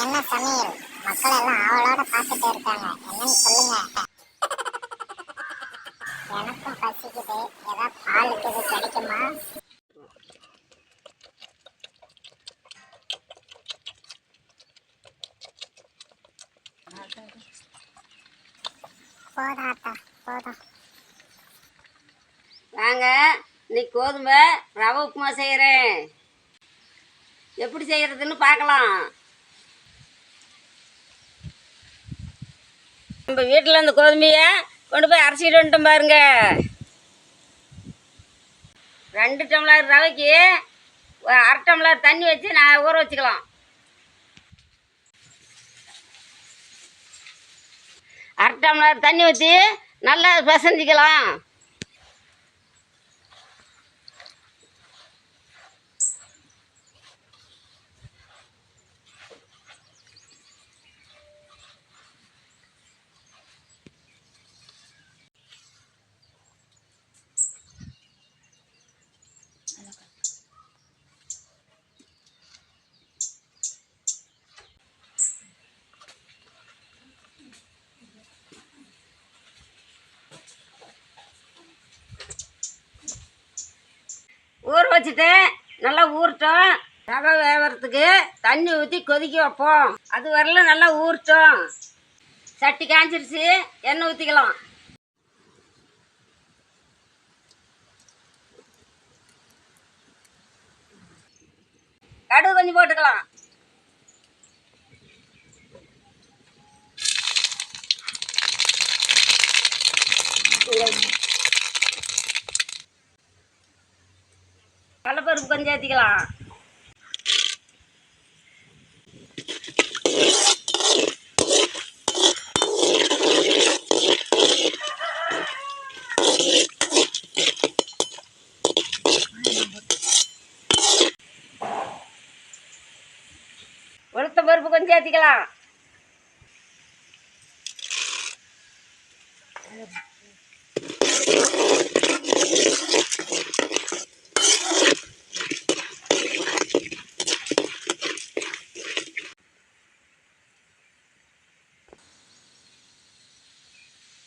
என்ன சமையல்? மக்கள் எல்லாம் ஆவலோட பார்த்துட்டு இருக்காங்க. என்னன்னு சொல்லுங்க. எனக்கும் பசிக்குது. ஏதாவது பாலுக்கு இது கிடைக்குமா? போதாத்தா போதும். வாங்க, இன்னைக்கு கோதுமை ரவை உப்புமா செய்கிறேன். எப்படி செய்கிறதுன்னு பார்க்கலாம். நம்ம வீட்டில் இந்த கோதுமையை கொண்டு போய் அரைச்சிட்டு வந்துட்டோம் பாருங்க. 2 டம்ளர் ரவைக்கு 1/2 டம்ளர் தண்ணி வச்சு நான் ஊற வச்சுக்கலாம். 1/2 டம்ளர் தண்ணி ஊற்றி நல்லா பிசைஞ்சிக்கலாம். ஊற வச்சுட்டு நல்லா ஊறட்டும். ரவை வேகிறதுக்கு தண்ணி ஊற்றி கொதிக்க வைப்போம். அது வரல நல்லா ஊறட்டும். சட்டி காய்ச்சிருச்சு, எண்ணெய் ஊற்றிக்கலாம். கடுகு கொஞ்சம் போட்டுக்கலாம். கடலைப்பருப்பு கொஞ்சம் ஏற்றிக்கலாம். உளுத்த பருப்பு கொஞ்சம் ஏற்றிக்கலாம்.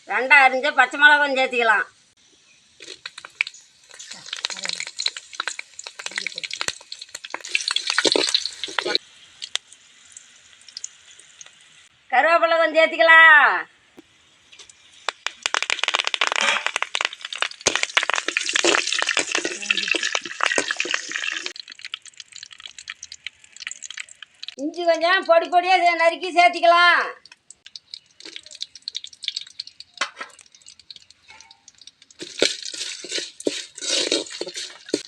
ரெண்டா அரிஞ்ச பச்சை மிளகா கொஞ்சம் ஏற்றிக்கலாம். கருவேப்பிலை கொஞ்சம் ஏற்றிக்கலாம். இஞ்சி கொஞ்சம் பொடி பொடியாக நறுக்கி சேர்த்திக்கலாம்.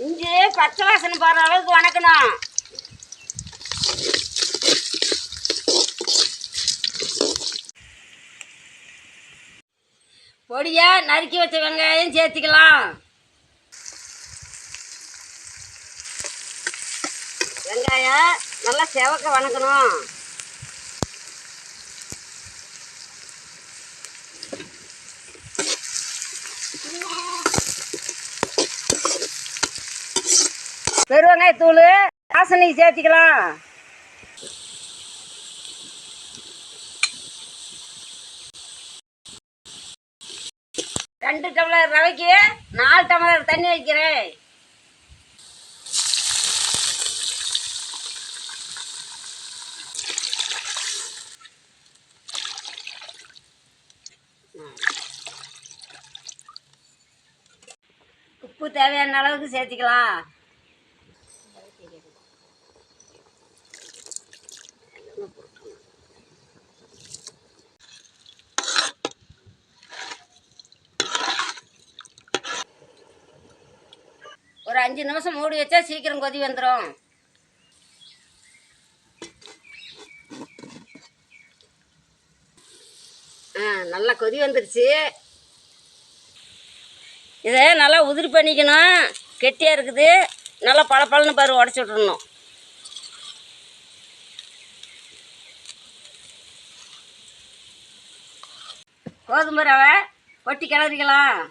இஞ்சி பச்சை வாசனை போகிற அளவுக்கு வணக்கணும். பொடியாக நறுக்கி வச்ச வெங்காயம் சேர்த்திக்கலாம். வெங்காயம் நல்லா செவக்க வணக்கணும். பெருவெங்காயத்தூள் வாசனைக்கு சேர்த்திக்கலாம். ரெண்டு டம்ளர் ரவைக்கு 4 டம்ளர் தண்ணி வைக்கிறேன். உப்பு தேவையான அளவுக்கு சேர்த்திக்கலாம். ஒரு 5 நிமிஷம் மூடி வச்சா சீக்கிரம் கொதி வந்துடும். நல்லா கொதி வந்துருச்சு. இதை நல்லா உதிரி பண்ணிக்கணும். கெட்டியாக இருக்குது. நல்லா பழப்பழன்னு பாரு, உடச்சி விட்றணும். கோதுமை ரவை கொட்டி கிளறிக்கலாம்.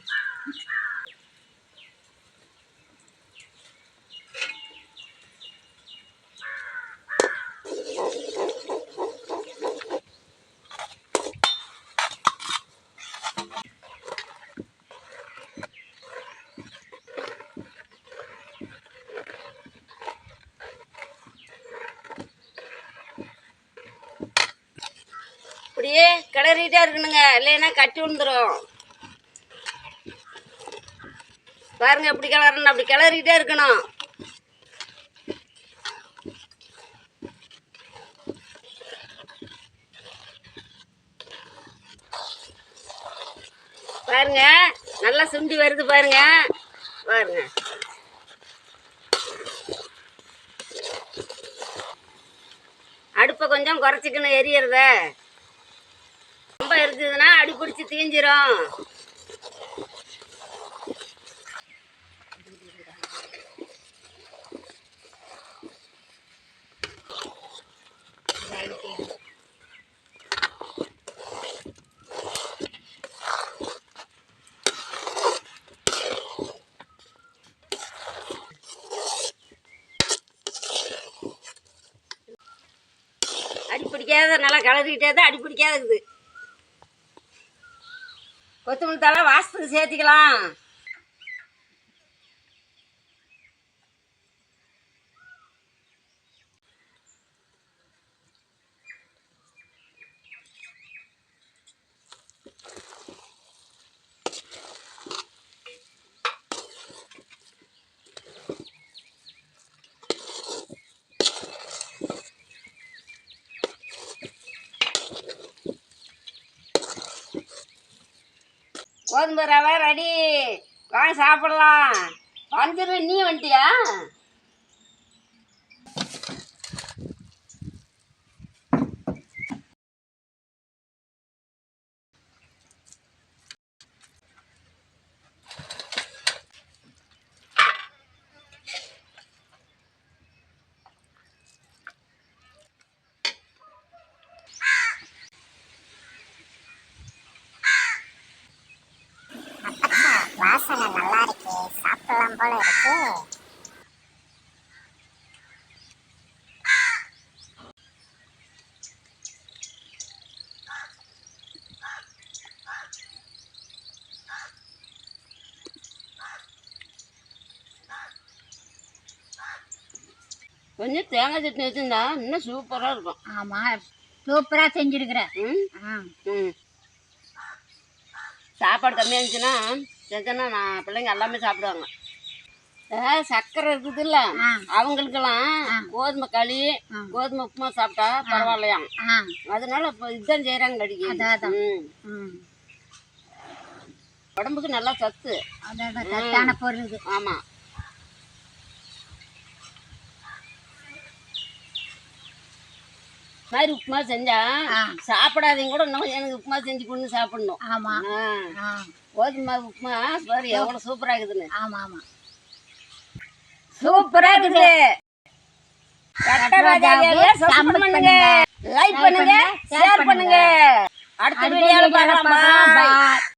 இப்படியே கிளறிட்டே இருக்கணுங்க, இல்லைன்னா கட்டி விழுந்துரும். பாருங்க எப்படி கிளறணும், அப்படி கிளறிட்டே இருக்கணும். பாருங்க நல்லா சுண்டி வருது பாருங்க. பாருங்க அடுப்பை கொஞ்சம் குறைச்சிக்கணும் எரியறத. ரொம்ப எரிஞ்சதுன்னா அடி பிடிச்சி தீஞ்சிரும். அடி பிடிக்காத நல்லா கிளறிக்கிட்டே தான் அடி பிடிக்காத இருக்குது. கொத்தமல்லி தழை வாசத்துக்கு சேர்த்திக்கலாம். கோதுமை ரவை ரெடி, வாங்க சாப்பிடலாம். வந்துரு, நீ வந்துட்டியா? வாசனை நல்லா இருக்கு, சாப்பிடலாம் போல இருக்கு. கொஞ்சம் தேங்காய் சட்னி வச்சுருந்தா இன்னும் சூப்பராக இருக்கும். ஆமாம், சூப்பராக செஞ்சுருக்குறேன். ம் சாப்பாடு கம்மியாக இருந்துச்சுன்னா செஞ்சேன்னா நான் பிள்ளைங்க எல்லாமே சாப்பிடுவாங்க. சர்க்கரை இருக்குதுல்ல, அவங்களுக்கெல்லாம் கோதுமை களி கோதுமை உப்புமா சாப்பிட்டா பரவாயில்லையாம். அதனால இப்போ இதுதான் செய்கிறாங்க அடிக்க. உடம்புக்கு நல்லா சத்து, சத்தான பொருள் இது. ஆமாம். மாதிரி உப்புமா செஞ்சா சாப்பிடாதீங்க கூட இன்னும் எனக்கு உப்புமா செஞ்சு கொண்டு சாப்பிடணும். ஆமாம், கோதுமை உப்புமா பாரு எவ்வளோ சூப்பராக இருக்குதுன்னு. ஆமாம் ஆமாம், சூப்பராக இருக்குது. சப்ஸ்கிரைப் பண்ணுங்க, லைக் பண்ணுங்க, ஷேர் பண்ணுங்க. அடுத்த வீடியோவில் பார்க்கலாம். பாய்.